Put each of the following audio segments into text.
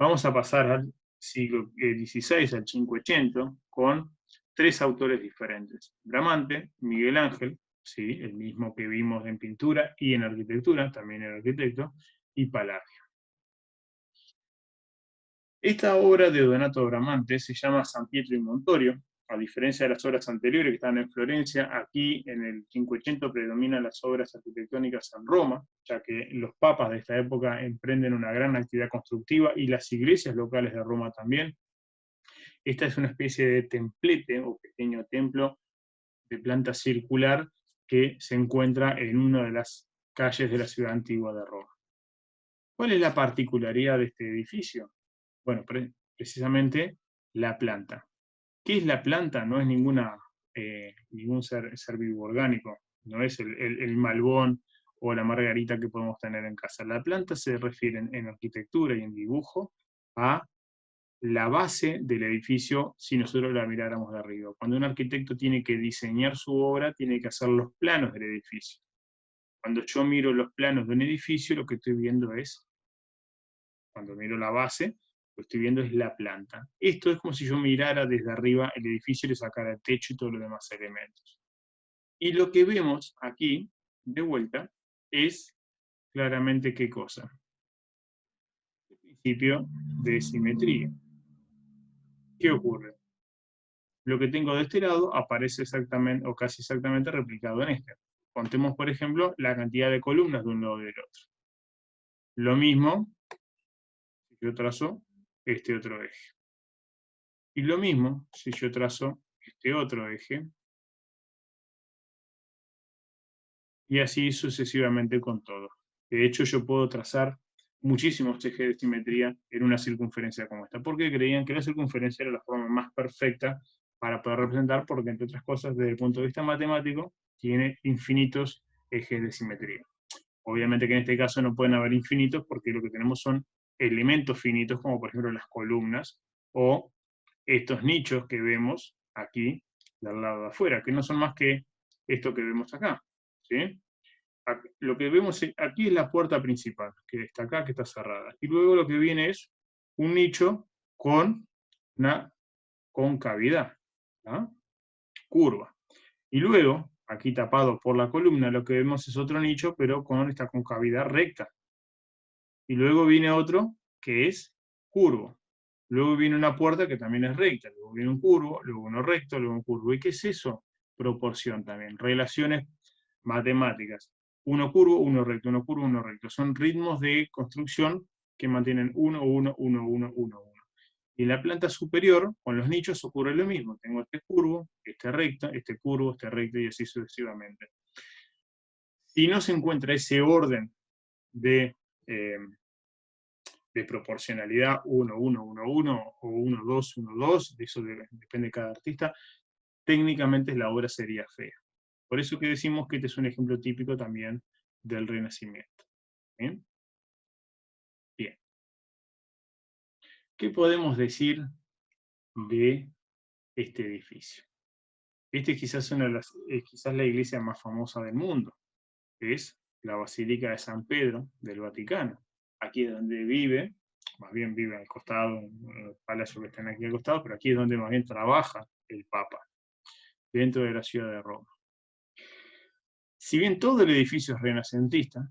Vamos a pasar al siglo XVI, al Cinquecento, con tres autores diferentes. Bramante, Miguel Ángel, ¿sí? El mismo que vimos en pintura y en arquitectura, también era arquitecto, y Palladio. Esta obra de Donato Bramante se llama San Pietro in Montorio. A diferencia de las obras anteriores que están en Florencia, aquí en el Cinquecento predominan las obras arquitectónicas en Roma, ya que los papas de esta época emprenden una gran actividad constructiva y las iglesias locales de Roma también. Esta es una especie de templete o pequeño templo de planta circular que se encuentra en una de las calles de la ciudad antigua de Roma. ¿Cuál es la particularidad de este edificio? Bueno, precisamente la planta. ¿Qué es la planta? No es ningún ser vivo orgánico, no es el malbón o la margarita que podemos tener en casa. La planta se refiere en arquitectura y en dibujo a la base del edificio si nosotros la miráramos de arriba. Cuando un arquitecto tiene que diseñar su obra, tiene que hacer los planos del edificio. Cuando yo miro los planos de un edificio, lo que estoy viendo es, cuando miro la base, lo que estoy viendo es la planta. Esto es como si yo mirara desde arriba el edificio y le sacara el techo y todos los demás elementos. Y lo que vemos aquí, de vuelta, es claramente qué cosa. El principio de simetría. ¿Qué ocurre? Lo que tengo de este lado aparece exactamente o casi exactamente replicado en este. Contemos, por ejemplo, la cantidad de columnas de un lado y del otro. Lo mismo si yo trazo este otro eje. Y lo mismo si yo trazo este otro eje. Y así sucesivamente con todo. De hecho, yo puedo trazar muchísimos ejes de simetría en una circunferencia como esta, porque creían que la circunferencia era la forma más perfecta para poder representar, porque entre otras cosas, desde el punto de vista matemático, tiene infinitos ejes de simetría. Obviamente que en este caso no pueden haber infinitos, porque lo que tenemos son elementos finitos, como por ejemplo las columnas, o estos nichos que vemos aquí del lado de afuera, que no son más que esto que vemos acá, ¿sí? Lo que vemos aquí es la puerta principal, que está acá, que está cerrada. Y luego lo que viene es un nicho con una concavidad, ¿no? Curva. Y luego, aquí tapado por la columna, lo que vemos es otro nicho, pero con esta concavidad recta. Y luego viene otro que es curvo. Luego viene una puerta que también es recta. Luego viene un curvo, luego uno recto, luego un curvo. ¿Y qué es eso? Proporción también. Relaciones matemáticas. Uno curvo, uno recto, uno curvo, uno recto. Son ritmos de construcción que mantienen 1, 1, 1, 1, 1, 1. Y en la planta superior, con los nichos, ocurre lo mismo. Tengo este curvo, este recto, este curvo, este recto, y así sucesivamente. Si no se encuentra ese orden de, eh, de proporcionalidad 1, 1, 1, 1 o 1, 2, 1, 2, de eso depende de cada artista, técnicamente la obra sería fea. Por eso que decimos que este es un ejemplo típico también del Renacimiento. ¿Bien? Bien. ¿Qué podemos decir de este edificio? Este es quizás, quizás la iglesia más famosa del mundo, es la Basílica de San Pedro del Vaticano. Aquí es donde vive, más bien vive al costado, en los palacios que están aquí al costado, pero aquí es donde más bien trabaja el Papa, dentro de la ciudad de Roma. Si bien todo el edificio es renacentista,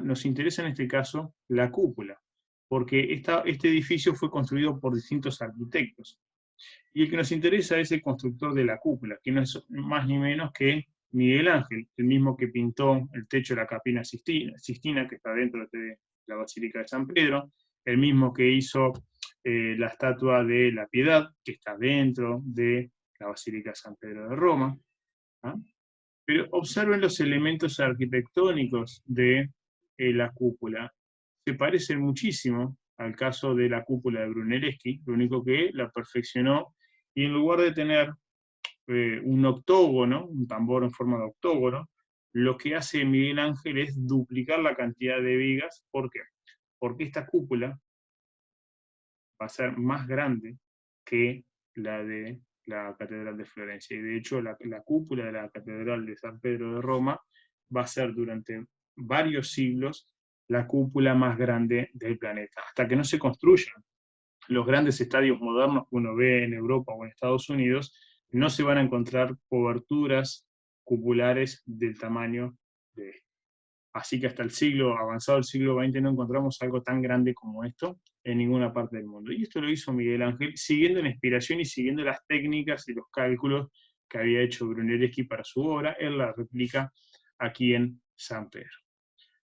nos interesa en este caso la cúpula, porque este edificio fue construido por distintos arquitectos. Y el que nos interesa es el constructor de la cúpula, que no es más ni menos que Miguel Ángel, el mismo que pintó el techo de la Capilla Sistina, que está dentro de la Basílica de San Pedro, el mismo que hizo la estatua de la Piedad, que está dentro de la Basílica de San Pedro de Roma. ¿Ah? Pero observen los elementos arquitectónicos de la cúpula. Se parecen muchísimo al caso de la cúpula de Brunelleschi, lo único que la perfeccionó, y en lugar de tener un octógono, un tambor en forma de octógono, lo que hace Miguel Ángel es duplicar la cantidad de vigas. ¿Por qué? Porque esta cúpula va a ser más grande que la de la Catedral de Florencia. Y de hecho, la cúpula de la Catedral de San Pedro de Roma va a ser durante varios siglos la cúpula más grande del planeta. Hasta que no se construyan los grandes estadios modernos que uno ve en Europa o en Estados Unidos, no se van a encontrar coberturas cupulares del tamaño de esto. Así que hasta avanzado el siglo XX, no encontramos algo tan grande como esto en ninguna parte del mundo. Y esto lo hizo Miguel Ángel, siguiendo la inspiración y siguiendo las técnicas y los cálculos que había hecho Brunelleschi para su obra. Él la replica aquí en San Pedro.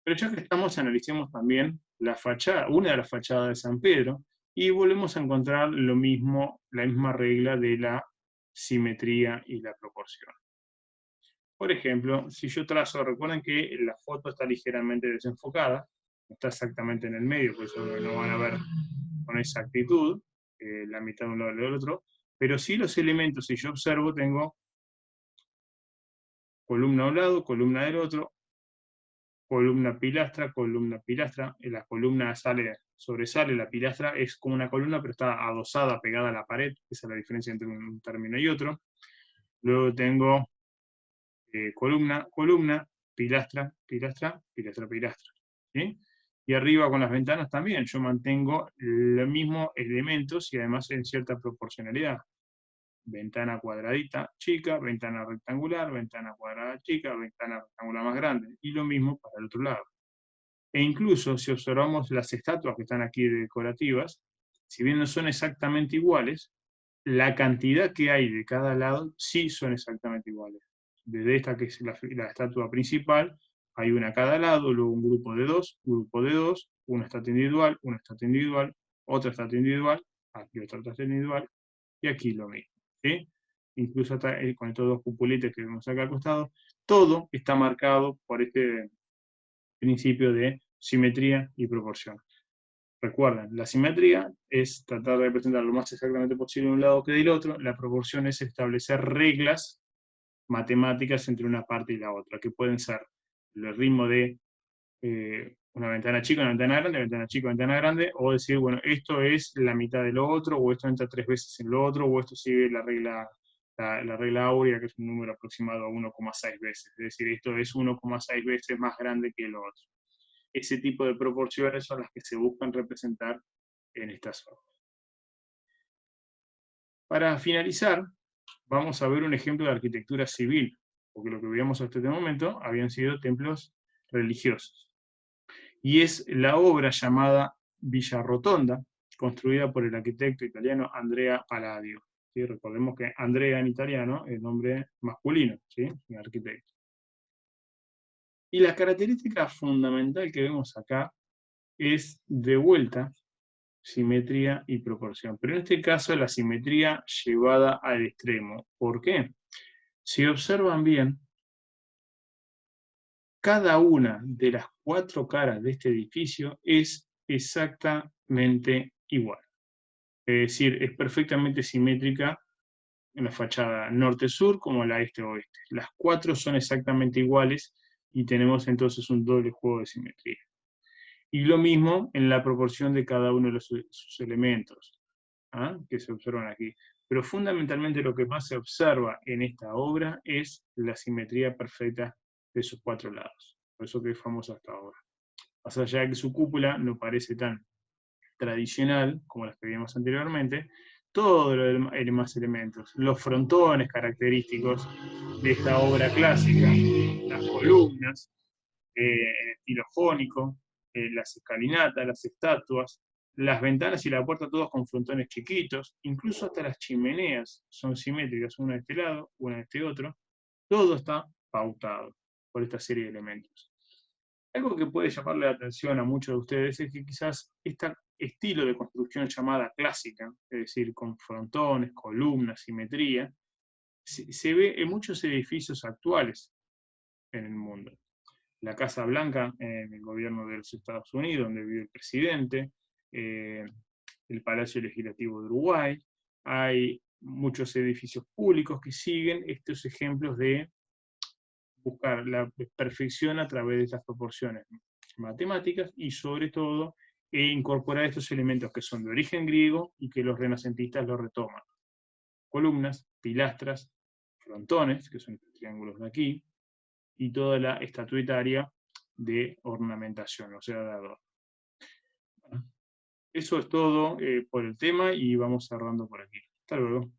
Pero ya que estamos, analicemos también la fachada, una de las fachadas de San Pedro, y volvemos a encontrar lo mismo, la misma regla de la simetría y la proporción. Por ejemplo, si yo trazo, recuerden que la foto está ligeramente desenfocada, no está exactamente en el medio, por eso no van a ver con exactitud la mitad de un lado y del otro, pero sí los elementos, si yo observo, tengo columna a un lado, columna del otro, columna pilastra, y la columna sobresale, la pilastra es como una columna, pero está adosada, pegada a la pared, esa es la diferencia entre un término y otro. Luego tengo columna, columna, pilastra, pilastra, pilastra, pilastra. ¿Sí? Y arriba con las ventanas también, yo mantengo los mismos elementos y además en cierta proporcionalidad. Ventana cuadradita chica, ventana rectangular, ventana cuadrada chica, ventana rectangular más grande. Y lo mismo para el otro lado. E incluso si observamos las estatuas que están aquí decorativas, si bien no son exactamente iguales, la cantidad que hay de cada lado sí son exactamente iguales. Desde esta que es la estatua principal, hay una a cada lado, luego un grupo de dos, una estatua individual, otra estatua individual, aquí otra estatua individual, y aquí lo mismo. ¿Sí? Incluso hasta, con estos dos cupulites que vemos acá al costado, todo está marcado por este principio de simetría y proporción. Recuerden, la simetría es tratar de representar lo más exactamente posible un lado que del otro, la proporción es establecer reglas matemáticas entre una parte y la otra, que pueden ser el ritmo de una ventana chica, una ventana grande, ventana chica, ventana grande, o decir, bueno, esto es la mitad de lo otro, o esto entra 3 veces en lo otro, o esto sigue la regla áurea, que es un número aproximado a 1,6 veces, es decir, esto es 1,6 veces más grande que lo otro. Ese tipo de proporciones son las que se buscan representar en estas obras. Para finalizar, vamos a ver un ejemplo de arquitectura civil, porque lo que veíamos hasta este momento habían sido templos religiosos. Y es la obra llamada Villa Rotonda, construida por el arquitecto italiano Andrea Palladio. ¿Sí? Recordemos que Andrea en italiano es nombre masculino, ¿sí? Un arquitecto. Y la característica fundamental que vemos acá es, de vuelta, simetría y proporción. Pero en este caso la simetría llevada al extremo. ¿Por qué? Si observan bien, cada una de las 4 caras de este edificio es exactamente igual. Es decir, es perfectamente simétrica en la fachada norte-sur como la este-oeste. Las 4 son exactamente iguales y tenemos entonces un doble juego de simetría. Y lo mismo en la proporción de cada uno de sus elementos, que se observan aquí. Pero fundamentalmente lo que más se observa en esta obra es la simetría perfecta de sus 4 lados. Por eso que es famosa hasta ahora. Más allá de que su cúpula no parece tan tradicional como las que vimos anteriormente, todos los demás elementos, los frontones característicos de esta obra clásica, las columnas, en estilo jónico, las escalinatas, las estatuas, las ventanas y la puerta, todos con frontones chiquitos, incluso hasta las chimeneas son simétricas, una de este lado, una de este otro, todo está pautado por esta serie de elementos. Algo que puede llamarle la atención a muchos de ustedes es que quizás este estilo de construcción llamada clásica, es decir, con frontones, columnas, simetría, se ve en muchos edificios actuales en el mundo. La Casa Blanca en el gobierno de los Estados Unidos, donde vive el presidente, el Palacio Legislativo de Uruguay, hay muchos edificios públicos que siguen estos ejemplos de buscar la perfección a través de estas proporciones matemáticas y sobre todo incorporar estos elementos que son de origen griego y que los renacentistas los retoman. Columnas, pilastras, frontones, que son estos triángulos de aquí, y toda la estatuetaria de ornamentación, o sea, de adorno. Bueno, eso es todo por el tema y vamos cerrando por aquí. Hasta luego.